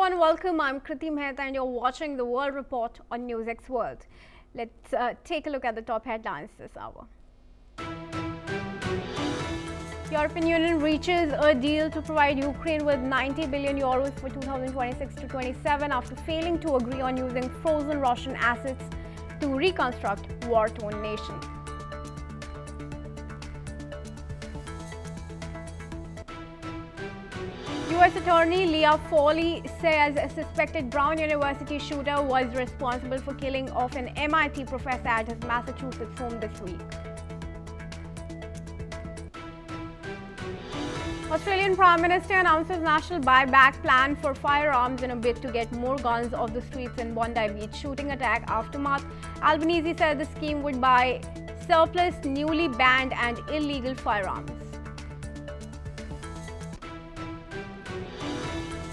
Hello and welcome. I'm Kriti Mehta and you're watching the World Report on NewsX World. Let's take a look at the top headlines this hour. European Union reaches a deal to provide Ukraine with 90 billion euros for 2026 to 27 after failing to agree on using frozen Russian assets to reconstruct war-torn nation. U.S. Attorney Leah Foley says a suspected Brown University shooter was responsible for killing of an MIT professor at his Massachusetts home this week. Australian Prime Minister announces national buyback plan for firearms in a bid to get more guns off the streets in Bondi Beach shooting attack aftermath. Albanese said the scheme would buy surplus, newly banned and illegal firearms.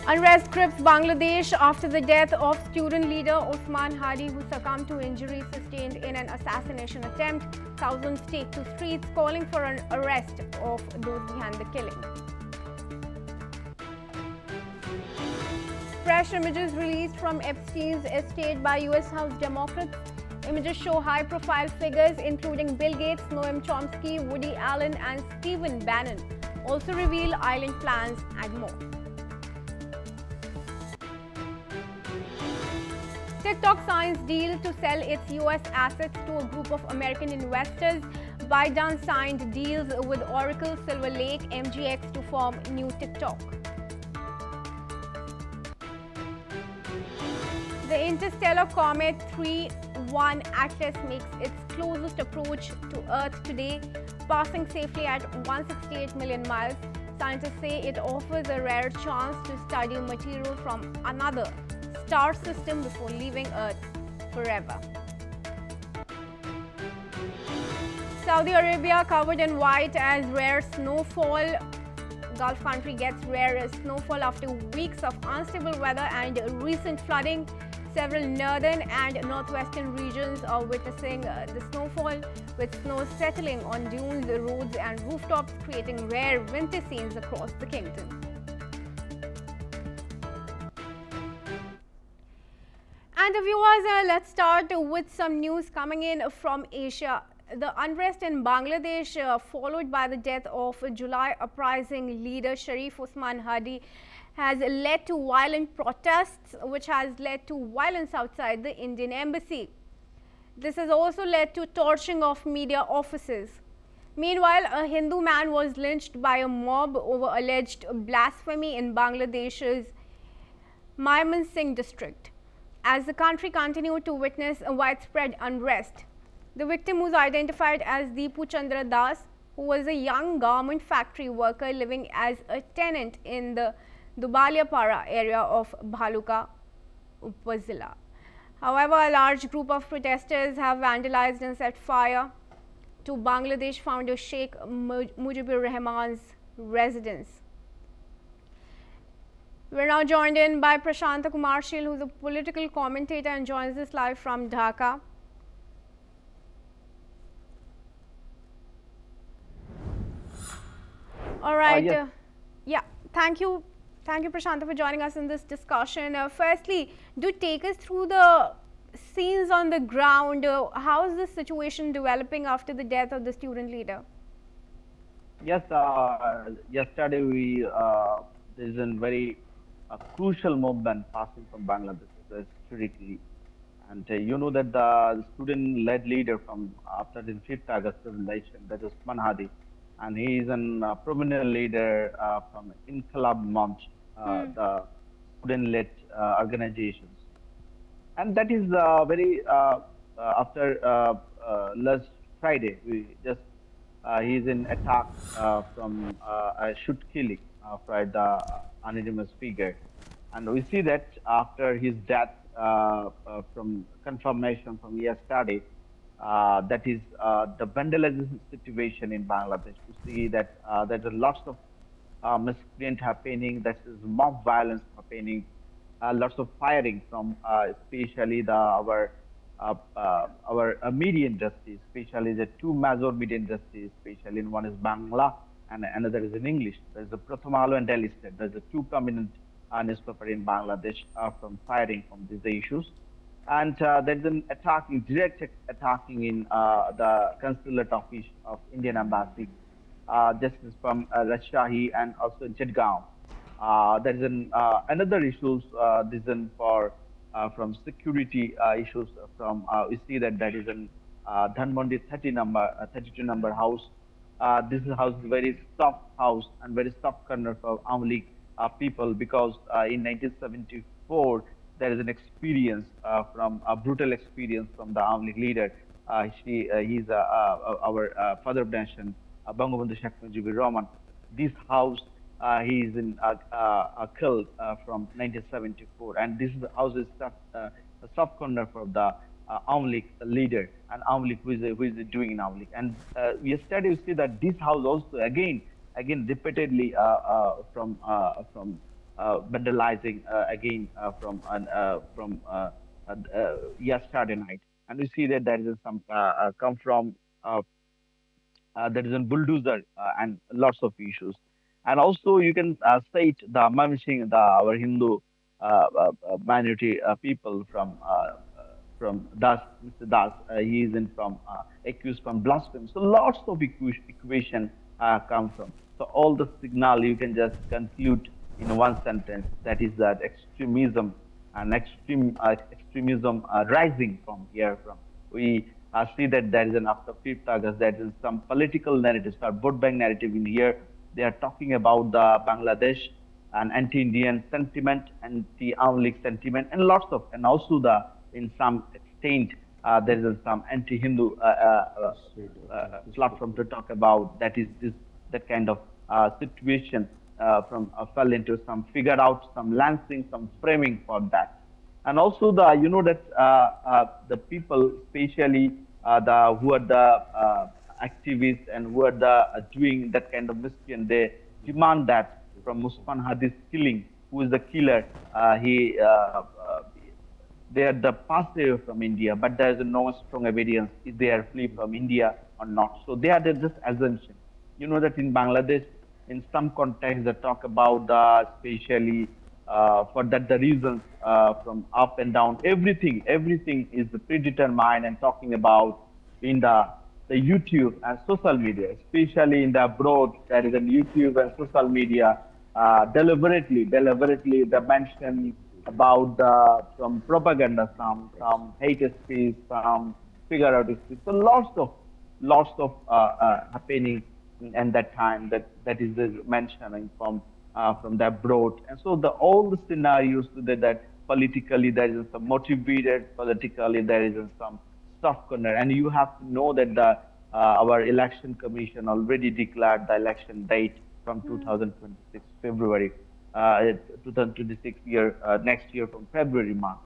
Unrest grips Bangladesh after the death of student leader Osman Hadi, who succumbed to injuries sustained in an assassination attempt. Thousands take to streets calling for an arrest of those behind the killing. Fresh images released from Epstein's estate by U.S. House Democrats. Images show high-profile figures including Bill Gates, Noam Chomsky, Woody Allen and Stephen Bannon. Also reveal island plans and more. TikTok signs deal to sell its U.S. assets to a group of American investors. ByteDance signed deals with Oracle, Silver Lake, MGX to form new TikTok. The interstellar comet 3-1 Atlas makes its closest approach to Earth today, passing safely at 168 million miles. Scientists say it offers a rare chance to study material from another star system before leaving Earth forever. Saudi Arabia covered in white as rare snowfall. Gulf country gets rare snowfall after weeks of unstable weather and recent flooding. Several northern and northwestern regions are witnessing the snowfall, with snow settling on dunes, roads and rooftops, creating rare winter scenes across the kingdom. And viewers, let's start with some news coming in from Asia. The unrest in Bangladesh, followed by the death of July uprising leader Sharif Osman Hadi, has led to violent protests, which has led to violence outside the Indian embassy. This has also led to torching of media offices. Meanwhile, a Hindu man was lynched by a mob over alleged blasphemy in Bangladesh's Mymensingh district, as the country continued to witness a widespread unrest. The victim was identified as Deepu Chandra Das, who was a young garment factory worker living as a tenant in the Dubaliapara area of Bhaluka Upazila. However, a large group of protesters have vandalized and set fire to Bangladesh founder Sheikh Mujibur Rahman's residence. We're now joined in by Prashanta Kumarshil, who's a political commentator and joins us live from Dhaka. All right. Yes. Yeah, thank you. Thank you, Prashanta, for joining us in this discussion. Firstly, do take us through the scenes on the ground. How is the situation developing after the death of the student leader? Yes, yesterday there is a very crucial movement passing from Bangladesh historically, and you know that the student-led leader from after the 5th August revolution, that is Osman Hadi, and he is a prominent leader from Inqilab Munch, the student-led organizations, and that is very after last Friday we just he is in attack from a shoot killing by the anonymous figure, and we see that after his death, from confirmation from yesterday, that is the vandalism situation in Bangladesh. To see that there's a lots of miscreant happening, that is mob violence happening, lots of firing from especially our media industry, especially the two major media industries, especially one is Bangla and another is in English. There's the Pratham Alo and Delhi State. There's the two prominent newspaper in Bangladesh from firing from these issues. And there's an attacking, attacking in the consulate office of Indian embassy, this is from Rajshahi and also Jedgaon. There is another issues, this is for from security issues from we see that that is an Dhanmondi 32 number house. This house is very soft house and very soft corner for Amli people because in 1974 there is an experience from a brutal experience from the Amli leader. He's our father of nation, Bangabandhu Sheikh Mujibur Rahman. This house he is in killed from 1974, and this is the house is a soft corner for the Aum League leader and Aum League who is doing in Aum League. And yesterday we see that this house also again repeatedly from vandalizing again yesterday night, and we see that there is some come from there is a bulldozer and lots of issues. And also you can state the Mamishing, the our Hindu minority people from Das, Mr. Das, he is in from accused from blasphemy. So lots of equation come from. So all the signal you can just conclude in one sentence. That is that extremism and extremism rising from here. From we see that there is an after 5th August, there is some political narratives or vote bank narrative in here. They are talking about the Bangladesh and anti-Indian sentiment, anti-Aum League sentiment, and lots of, and also the in some extent there is some anti-Hindu platform to talk about. That is this that kind of situation from fell into some figured out some lancing, some framing for that. And also the that the people, especially the who are the activists and who are the doing that kind of mischief, they demand that from Musman Hadi's killing, who is the killer. He they are the passed away from India, but there is no strong evidence if they are flee from India or not. So they are just assumption. You know that in Bangladesh, in some context, they talk about the especially for that the reasons from up and down. Everything is predetermined and talking about in the YouTube and social media, especially in the abroad. There is a YouTube and social media deliberately they mention about the some propaganda, some hate speech, some figure out speech. So lots of happening in that time that is the mentioning from the abroad. And so the all the scenarios that politically there is some motivated, politically there is some soft corner, and you have to know that the our election commission already declared the election date from 2026 February, 2026 year, next year from February March.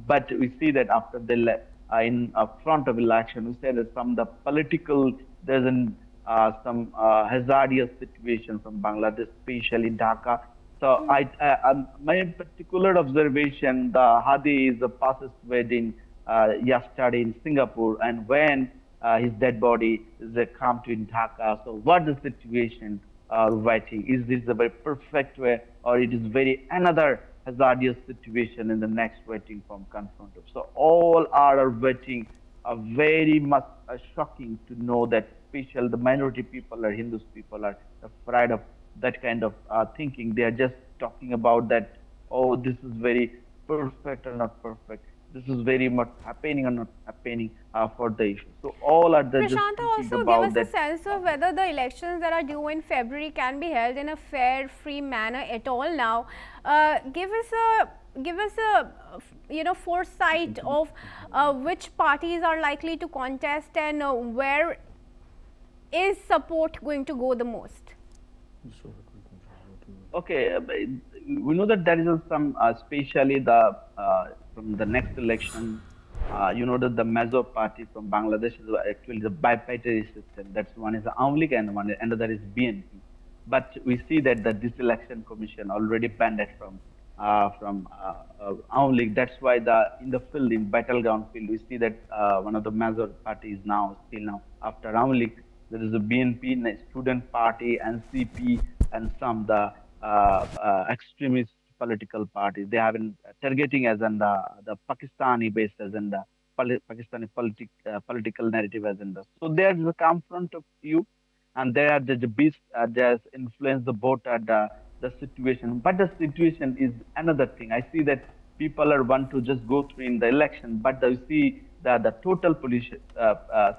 But we see that after the in front of election, we say that some the political there's an some hazardous situation from Bangladesh, especially Dhaka. So my particular observation, the Hadi is the fastest wedding yesterday in Singapore, and when his dead body is come to in Dhaka. So what the situation waiting? Is this a very perfect way, or it is very another hazardous situation in the next waiting from confronted? So all are waiting very much shocking to know that special the minority people or Hindus people are afraid of that kind of thinking. They are just talking about that, oh, this is very perfect or not perfect. This is very much happening or not happening for the issue. So all are the just Prashanta, thinking also give about us a that. sense of whether the elections that are due in February can be held in a fair, free manner at all now. Give us a foresight of which parties are likely to contest and where is support going to go the most. Okay, we know that there is some, especially the from the next election. You know that the major party from Bangladesh is actually the bipartisan system. That's one is the Aum League and another is BNP. But we see that this election commission already banned it from Aum League. That's why the in the field in battleground field we see that one of the major parties now still now after Aum League there is a BNP, Student Party, NCP, and some the extremist political parties. They have been targeting agenda, the Pakistani-based agenda, Pakistani political narrative agenda. So there's the confront of you, and they are the beast just influence the vote at the situation. But the situation is another thing. I see that people are want to just go through in the election, but you see that the total police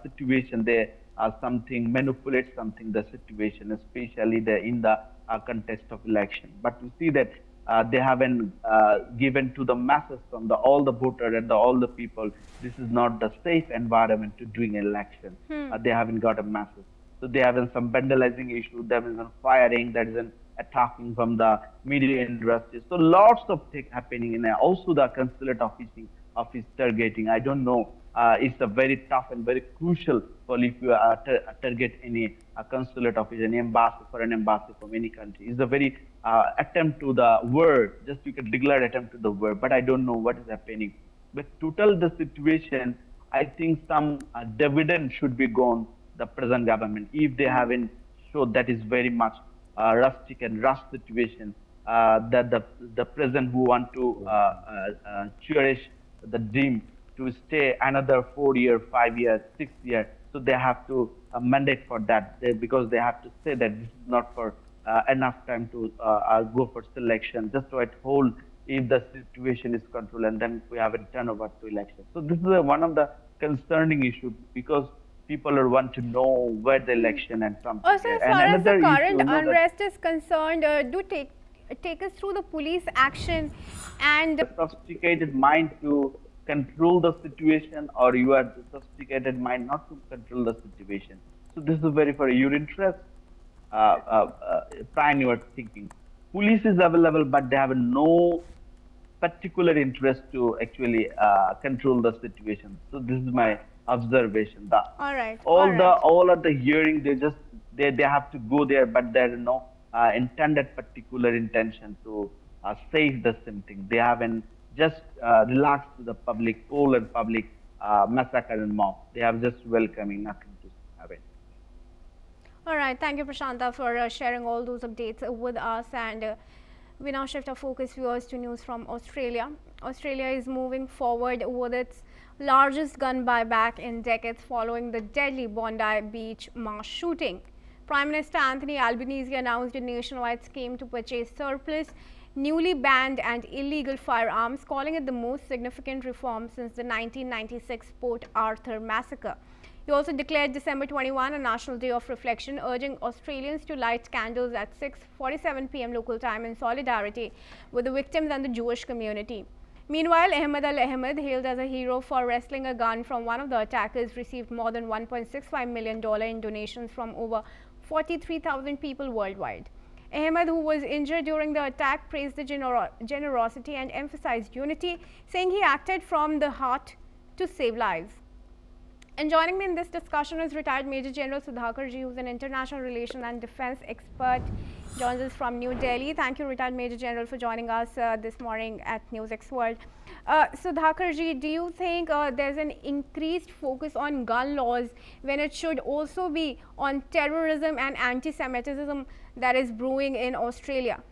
situation there are something manipulate something the situation, especially the in the context of election. But we see that they haven't given to the masses from the all the voters and all the people. This is not the safe environment to doing election. They haven't got a masses. So they have some vandalizing issue. There is some firing. There is an attacking from the media industry. So lots of things happening in there. Also the consulate office targeting. I don't know. It's a very tough and very crucial for if you target any consulate office, any embassy for an embassy from any country. It's a very attempt to the war. Just you can declare attempt to the war. But I don't know what is happening. But total the situation, I think some dividend should be gone the present government if they haven't showed that is very much rustic and rush situation that the president who want to cherish the dream to stay another 4 year, 5 year, 6 year. So they have to mandate for that because they have to say that this is not for enough time to go for selection. Just to at hold if the situation is controlled and then we have a turnover to election. So this is one of the concerning issue because people are want to know where the election and something. Also, as far as the current unrest is concerned, do take us through the police action and sophisticated mind to control the situation, or you are the sophisticated mind not to control the situation. So this is very for your interest. Prime your thinking. Police is available, but they have no particular interest to actually control the situation. So this is my observation. All of the hearing, they have to go there, but there is no intended particular intention to save the something. They haven't just relaxed to the public, poll and public massacre and mob. They have just welcoming, nothing to have it. All right, thank you, Prashanta, for sharing all those updates with us. And we now shift our focus, viewers, to news from Australia. Australia is moving forward with its largest gun buyback in decades following the deadly Bondi Beach mass shooting. Prime Minister Anthony Albanese announced a nationwide scheme to purchase surplus, newly banned and illegal firearms, calling it the most significant reform since the 1996 Port Arthur massacre. He also declared December 21 a National Day of Reflection, urging Australians to light candles at 6:47 p.m. local time in solidarity with the victims and the Jewish community. Meanwhile, Ahmed Al-Ahmed, hailed as a hero for wresting a gun from one of the attackers, received more than $1.65 million in donations from over 43,000 people worldwide. Ahmed, who was injured during the attack, praised the generosity and emphasized unity, saying he acted from the heart to save lives. And joining me in this discussion is retired Major General Sudhakarji, who's an international relations and defense expert, joins us from New Delhi. Thank you, retired Major General, for joining us this morning at NewsX World. Sudhakarji, do you think there's an increased focus on gun laws when it should also be on terrorism and anti-Semitism that is brewing in Australia?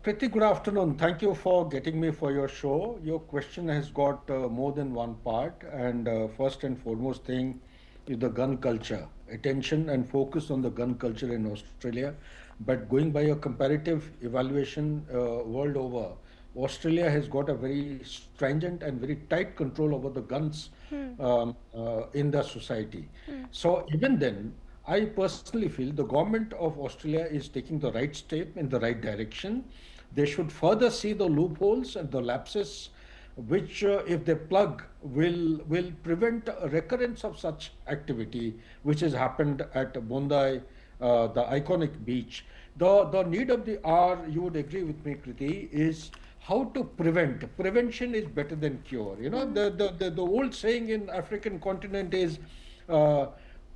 Pretty good afternoon. Thank you for getting me for your show. Your question has got more than one part, and first and foremost thing is the gun culture. Attention and focus on the gun culture in Australia. But going by a comparative evaluation world over, Australia has got a very stringent and very tight control over the guns in the society. So even then, I personally feel the government of Australia is taking the right step in the right direction. They should further see the loopholes and the lapses which if they plug will prevent a recurrence of such activity which has happened at Bondi, the iconic beach. The need of the hour, you would agree with me, Kriti, is how to prevent. Prevention is better than cure. You know, the old saying in African continent is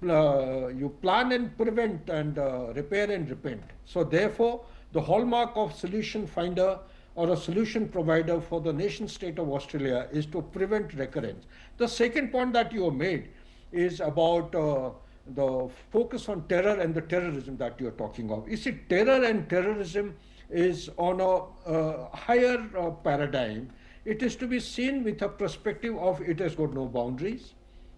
you plan and prevent and repair and repent. So therefore, the hallmark of solution finder or a solution provider for the nation state of Australia is to prevent recurrence. The second point that you have made is about the focus on terror and the terrorism that you're talking of. You see, terror and terrorism is on a higher paradigm. It is to be seen with a perspective of it has got no boundaries,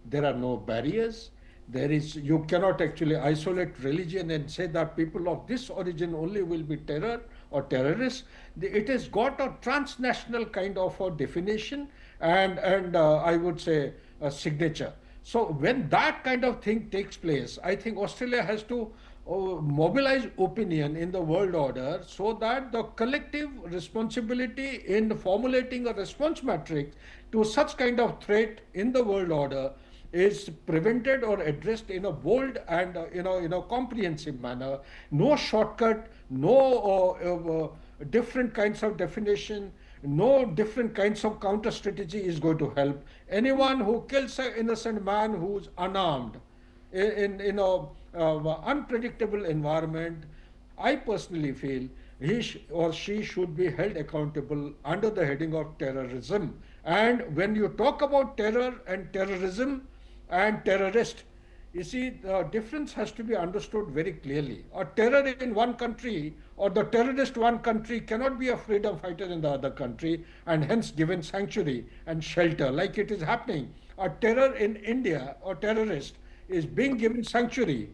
there are no barriers. You cannot actually isolate religion and say that people of this origin only will be terror or terrorists. It has got a transnational kind of a definition and I would say a signature. So when that kind of thing takes place, I think Australia has to mobilize opinion in the world order so that the collective responsibility in formulating a response matrix to such kind of threat in the world order is prevented or addressed in a bold and in a comprehensive manner. No shortcut, no different kinds of definition, no different kinds of counter strategy is going to help. Anyone who kills an innocent man who's unarmed in a unpredictable environment, I personally feel or she should be held accountable under the heading of terrorism. And when you talk about terror and terrorism and terrorist, you see, the difference has to be understood very clearly. A terror in one country or the terrorist one country cannot be a freedom fighter in the other country and hence given sanctuary and shelter like it is happening. A terror in India or terrorist is being given sanctuary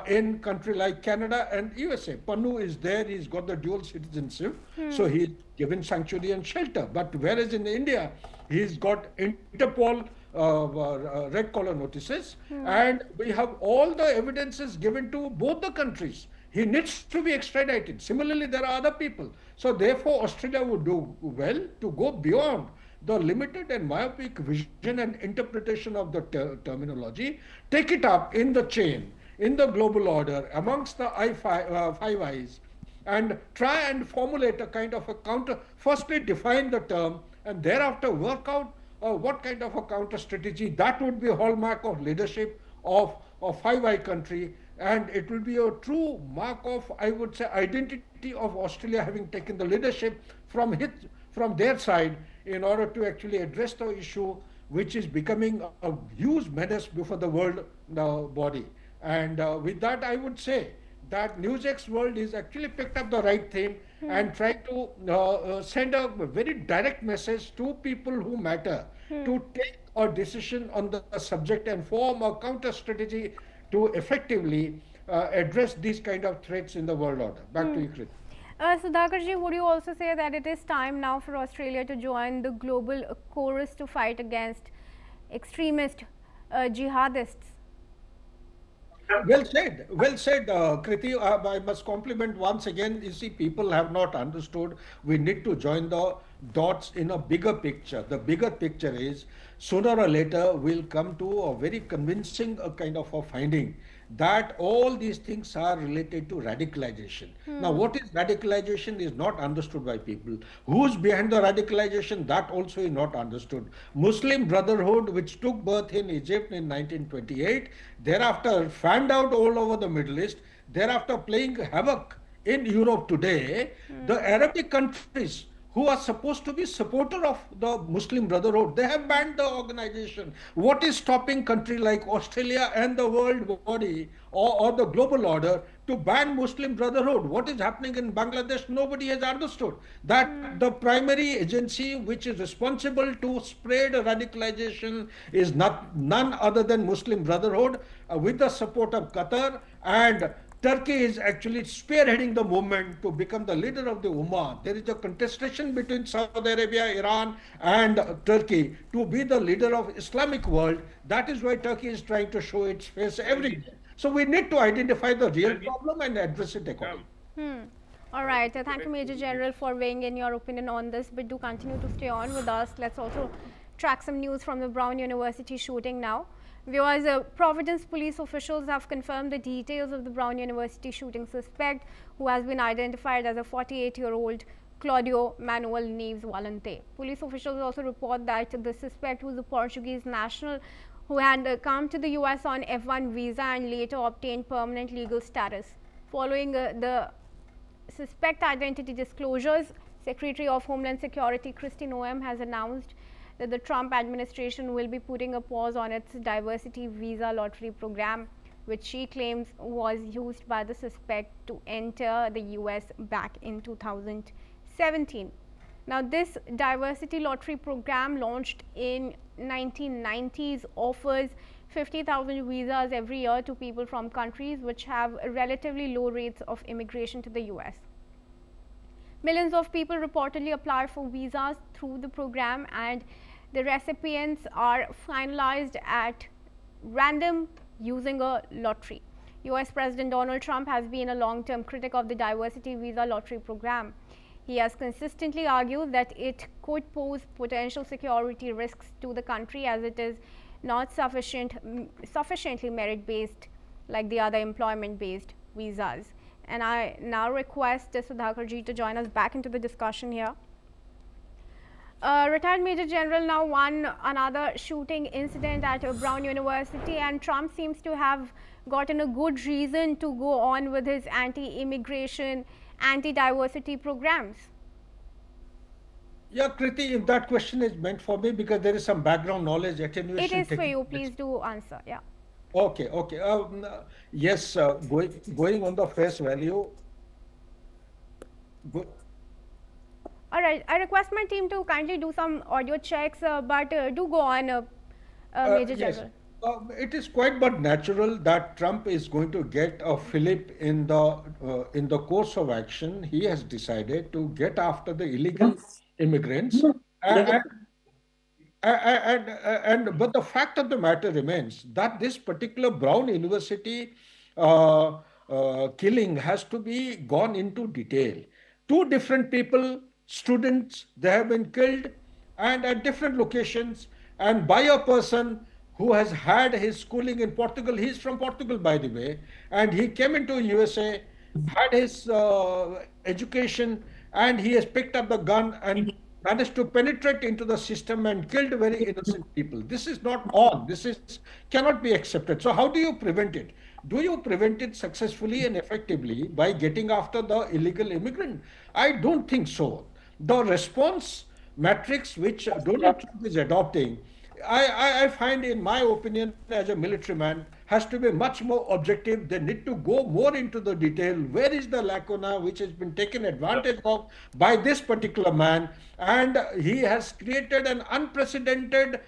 in country like Canada and USA. Pannu is there, he's got the dual citizenship, so he's given sanctuary and shelter. But whereas in India, he's got Interpol red collar notices, and we have all the evidences given to both the countries. He needs to be extradited. Similarly, there are other people. So therefore, Australia would do well to go beyond the limited and myopic vision and interpretation of the terminology, take it up in the chain, in the global order, amongst the Five Eyes, and try and formulate a kind of a counter, firstly define the term, and thereafter work out what kind of a counter strategy. That would be a hallmark of leadership of a Five Eye country, and it will be a true mark of, I would say, identity of Australia having taken the leadership from their side in order to actually address the issue which is becoming a huge menace before the world body. And with that, I would say that NewsX World is actually picked up the right thing and tried to send a very direct message to people who matter to take a decision on the subject and form a counter strategy to effectively address these kind of threats in the world order. Back to you, Kriti. Sudhakarji, would you also say that it is time now for Australia to join the global chorus to fight against extremist jihadists? Well said, Kriti. I must compliment once again. You see, people have not understood. We need to join the dots in a bigger picture. The bigger picture is sooner or later we'll come to a very convincing kind of a finding that all these things are related to radicalization. Now, what is radicalization is not understood by people. Who's behind the radicalization? That also is not understood. Muslim Brotherhood, which took birth in Egypt in 1928, thereafter fanned out all over the Middle East, thereafter playing havoc in Europe today, the Arabic countries who are supposed to be supporter of the Muslim Brotherhood, they have banned the organization. What is stopping country like Australia and the world body or the global order to ban Muslim Brotherhood? What is happening in Bangladesh? Nobody has understood that the primary agency which is responsible to spread radicalization is none other than Muslim Brotherhood with the support of Qatar, and Turkey is actually spearheading the movement to become the leader of the Ummah. There is a contestation between Saudi Arabia, Iran and Turkey to be the leader of Islamic world. That is why Turkey is trying to show its face everywhere. So we need to identify the real problem and address it accordingly. All right. Thank you, Major General, for weighing in your opinion on this. But do continue to stay on with us. Let's also track some news from the Brown University shooting now. Viewers, Providence police officials have confirmed the details of the Brown University shooting suspect, who has been identified as a 48-year-old Claudio Manuel Neves Valente. Police officials also report that the suspect was a Portuguese national who had come to the US on F1 visa and later obtained permanent legal status. Following the suspect identity disclosures, Secretary of Homeland Security Kristi Noem has announced that the Trump administration will be putting a pause on its diversity visa lottery program, which she claims was used by the suspect to enter the US back in 2017. Now, this diversity lottery program, launched in 1990s, offers 50,000 visas every year to people from countries which have relatively low rates of immigration to the US. Millions of people reportedly apply for visas through the program, and the recipients are finalized at random using a lottery. US President Donald Trump has been a long-term critic of the diversity visa lottery program. He has consistently argued that it could pose potential security risks to the country, as it is not sufficiently merit-based like the other employment-based visas. And I now request Sudhakar ji to join us back into the discussion here. Retired Major General now won another shooting incident at Brown University, and Trump seems to have gotten a good reason to go on with his anti-immigration, anti-diversity programs. Yeah, Kriti, if that question is meant for me, because there is some background knowledge attenuation. It is for taking you. place. Please do answer. Yeah. Okay, okay. Yes, going on the face value. All right. I request my team to kindly do some audio checks, but do go on, Major Yes. General. It is quite but natural that Trump is going to get a fillip in the course of action. He has decided to get after the illegal immigrants, and, but the fact of the matter remains that this particular Brown University killing has to be gone into detail. Two different people, students, they have been killed, and at different locations, and by a person who has had his schooling in Portugal. He's from Portugal, by the way, and he came into USA, had his education, and he has picked up the gun and managed to penetrate into the system and killed very innocent people. This is not on. This is cannot be accepted. So how do you prevent it? Do you prevent it successfully and effectively by getting after the illegal immigrant? I don't think so. The response matrix which Donald Trump is adopting, I find, in my opinion, as a military man, has to be much more objective. They need to go more into the detail. Where is the lacuna which has been taken advantage of by this particular man? And he has created an unprecedented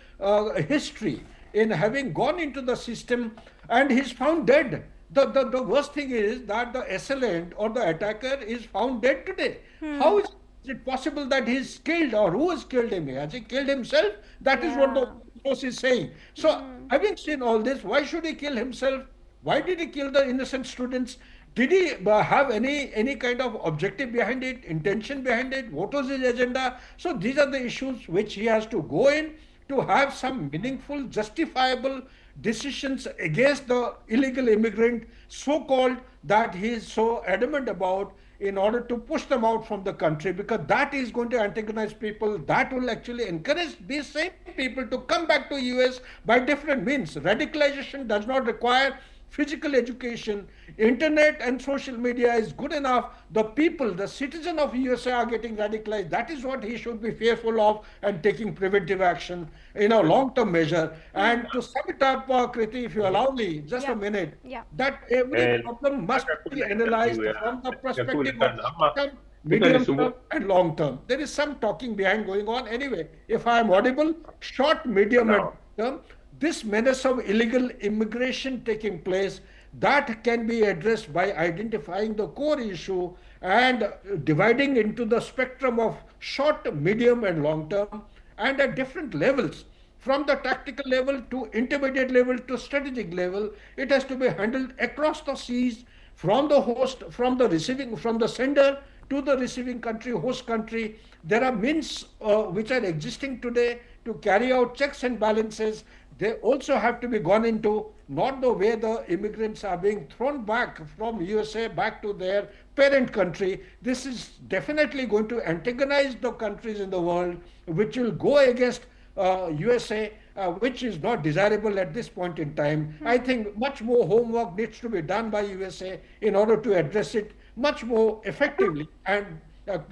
history in having gone into the system, and he's found dead. The worst thing is that the assailant or the attacker is found dead today. How is it possible that he's killed, or who has killed him? Has he killed himself? That is what the source is saying. So, having seen all this, why should he kill himself? Why did he kill the innocent students? Did he have any kind of objective behind it, intention behind it? What was his agenda? So these are the issues which he has to go in to have some meaningful, justifiable decisions against the illegal immigrant, so-called, that he is so adamant about, in order to push them out from the country, because that is going to antagonize people. That will actually encourage these same people to come back to US by different means. Radicalization does not require physical education. Internet and social media is good enough. The people, the citizen of USA are getting radicalized. That is what he should be fearful of and taking preventive action in a long-term measure. And to sum it up, Kriti, if you allow me, just a minute, that every problem must be analyzed from the perspective of short-term, medium-term, and long-term. There is some talking behind going on. Anyway, if I am audible, short, medium, and long-term, this menace of illegal immigration taking place, that can be addressed by identifying the core issue and dividing into the spectrum of short, medium, and long term, and at different levels, from the tactical level to intermediate level to strategic level. It has to be handled across the seas, from the host, from the sender to the receiving country, host country. There are means which are existing today to carry out checks and balances. They also have to be gone into, not the way the immigrants are being thrown back from USA back to their parent country. This is definitely going to antagonize the countries in the world, which will go against USA, which is not desirable at this point in time. I think much more homework needs to be done by USA in order to address it much more effectively and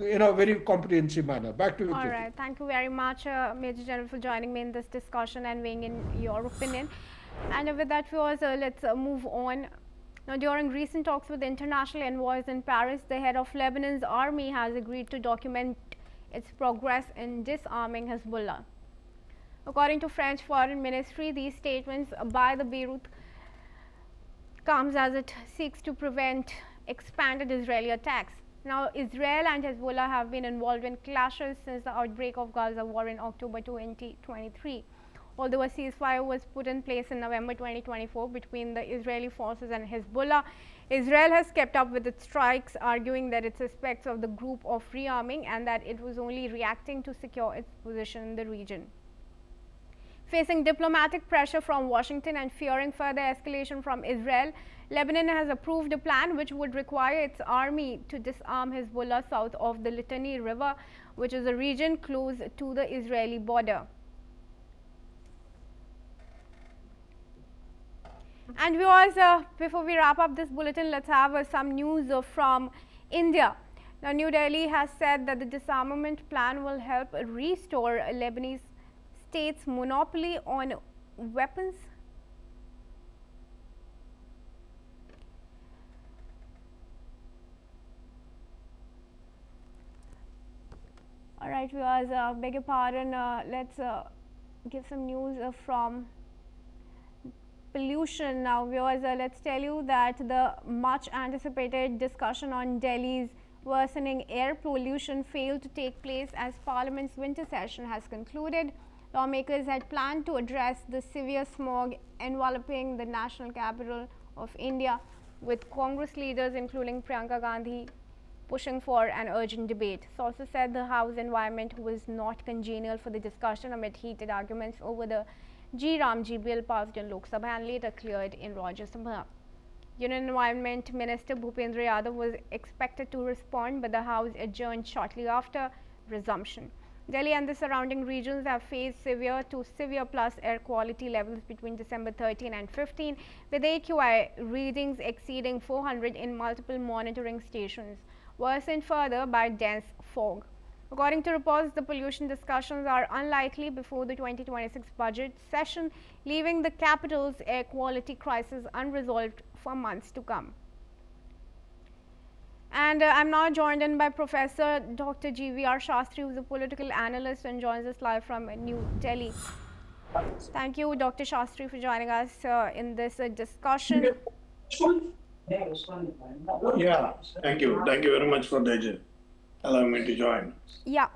in a very comprehensive manner. Back to you. All right. Thank you very much, Major General, for joining me in this discussion and weighing in your opinion. And with that, viewers, let's move on. Now, during recent talks with international envoys in Paris, the head of Lebanon's army has agreed to document its progress in disarming Hezbollah. According to French Foreign Ministry, these statements by the Beirut comes as it seeks to prevent expanded Israeli attacks. Now, Israel and Hezbollah have been involved in clashes since the outbreak of Gaza war in October 2023. Although a ceasefire was put in place in November 2024 between the Israeli forces and Hezbollah, Israel has kept up with its strikes, arguing that it suspects of the group of rearming and that it was only reacting to secure its position in the region. Facing diplomatic pressure from Washington and fearing further escalation from Israel, Lebanon has approved a plan which would require its army to disarm Hezbollah south of the Litani River, which is a region close to the Israeli border. And viewers, before we wrap up this bulletin, let's have some news from India. Now, New Delhi has said that the disarmament plan will help restore Lebanese state's monopoly on weapons. All right, viewers, beg your pardon. Let's give some news from pollution. Now, viewers, let's tell you that the much anticipated discussion on Delhi's worsening air pollution failed to take place as Parliament's winter session has concluded. Lawmakers had planned to address the severe smog enveloping the national capital of India, with Congress leaders including Priyanka Gandhi pushing for an urgent debate. Sources said the House environment was not congenial for the discussion amid heated arguments over the G-Ram-G bill passed in Lok Sabha and later cleared in Rajya Sabha. Union Environment Minister Bhupendra Yadav was expected to respond, but the House adjourned shortly after resumption. Delhi and the surrounding regions have faced severe to severe plus air quality levels between December 13 and 15, with AQI readings exceeding 400 in multiple monitoring stations, worsened further by dense fog. According to reports, the pollution discussions are unlikely before the 2026 budget session, leaving the capital's air quality crisis unresolved for months to come. And I'm now joined in by Professor Dr. GVR Shastri, who is a political analyst and joins us live from New Delhi. Thank you, Dr. Shastri, for joining us in this discussion. Yeah, thank you. Thank you very much for allowing me to join. Yeah.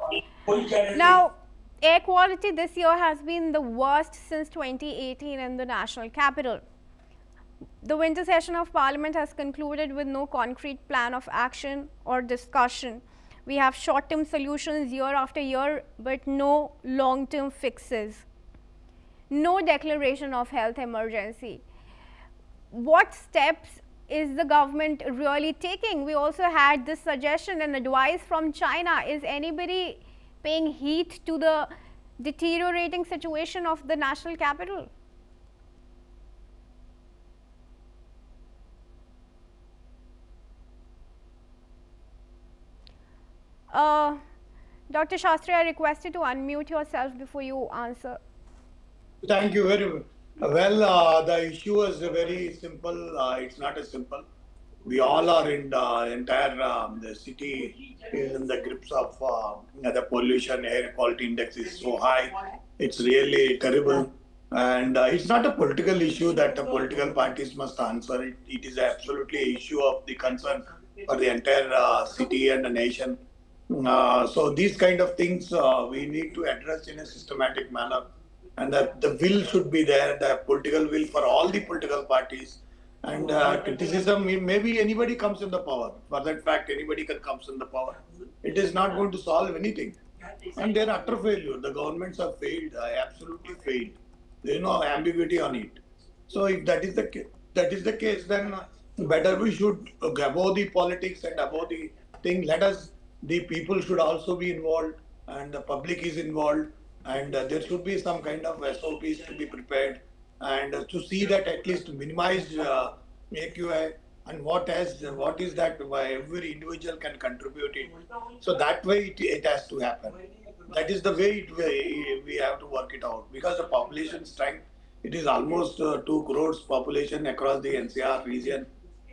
Now, air quality this year has been the worst since 2018 in the national capital. The winter session of Parliament has concluded with no concrete plan of action or discussion. We have short-term solutions year after year, but no long-term fixes. No declaration of health emergency. What steps is the government really taking? We also had this suggestion and advice from China. Is anybody paying heed to the deteriorating situation of the national capital? Dr. Shastri, I request you to unmute yourself before you answer. Thank you very much. Well, the issue is very simple. It's not as simple. We all are in the entire the city is in the grips of the pollution. Air quality index is so high. It's really terrible. And it's not a political issue that the political parties must answer. It is absolutely an issue of the concern for the entire city and the nation. So these kind of things we need to address in a systematic manner, and that the will should be there, the political will for all the political parties. And criticism, maybe anybody comes in the power. For that fact, anybody comes in the power. It is not going to solve anything. And they're utter failure. The governments have failed, absolutely failed. There is no ambiguity on it. So if that is the case, then better we should above the politics and above the thing. The people should also be involved, and the public is involved, and there should be some kind of SOPs to be prepared, and to see that at least minimize AQI, and what is that why every individual can contribute it. So that way it has to happen. That is the way we have to work it out, because the population strength It is almost 2 crores population across the NCR region.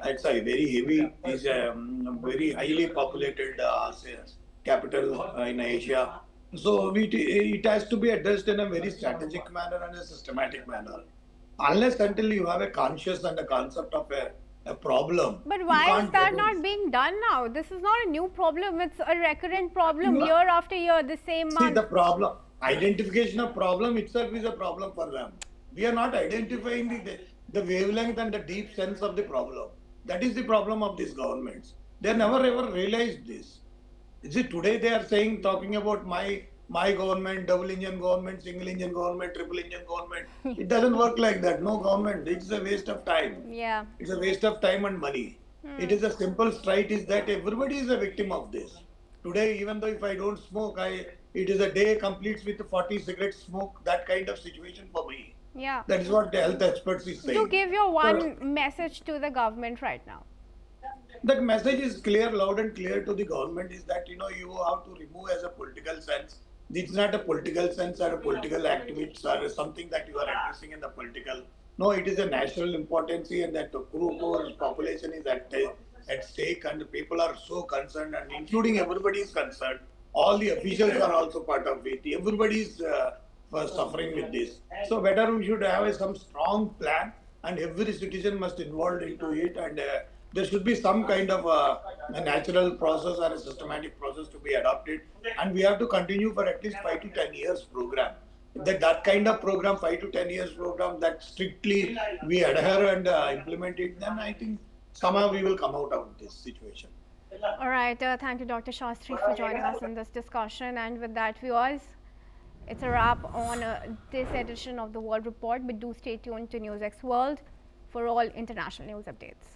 It's a very heavy, is a very highly populated capital in Asia. So it has to be addressed in a very strategic manner and a systematic manner. Unless until you have a conscious and a concept of a problem, But you why is can't that get not being done now? This is not a new problem. It's a recurrent problem No. year after year, the same See, month. the problem, identification of problem itself is a problem for them. We are not identifying the wavelength and the deep sense of the problem. That is the problem of these governments. They never ever realized this. You see, today they are saying, talking about my government, double engine government, single engine government, triple engine government. It doesn't work like that. No government. It's a waste of time. Yeah. It's a waste of time and money. It is a simple straight is that everybody is a victim of this. Today, even though if I don't smoke, it is a day completes with 40 cigarettes smoke, that kind of situation for me. Yeah. That is what the health experts is saying. Do give your So, one message to the government right now. that message is clear, loud and clear to the government is that you have to remove as a political sense. It's not a political sense or a political activities or something that you are addressing in the political. No, it is a national importance and that the poor population is at stake and the people are so concerned and including everybody is concerned. All the officials are also part of it. Everybody is suffering with this. So better we should have some strong plan and every citizen must involved into it and there should be some kind of a natural process or a systematic process to be adopted and we have to continue for at least 5 to 10 years program. That kind of program, 5 to 10 years program that strictly we adhere and implement it, then I think somehow we will come out of this situation. All right. Thank you, Dr. Shastri, for joining us in this discussion. And with that, viewers, it's a wrap on this edition of the World Report. But do stay tuned to NewsX World for all international news updates.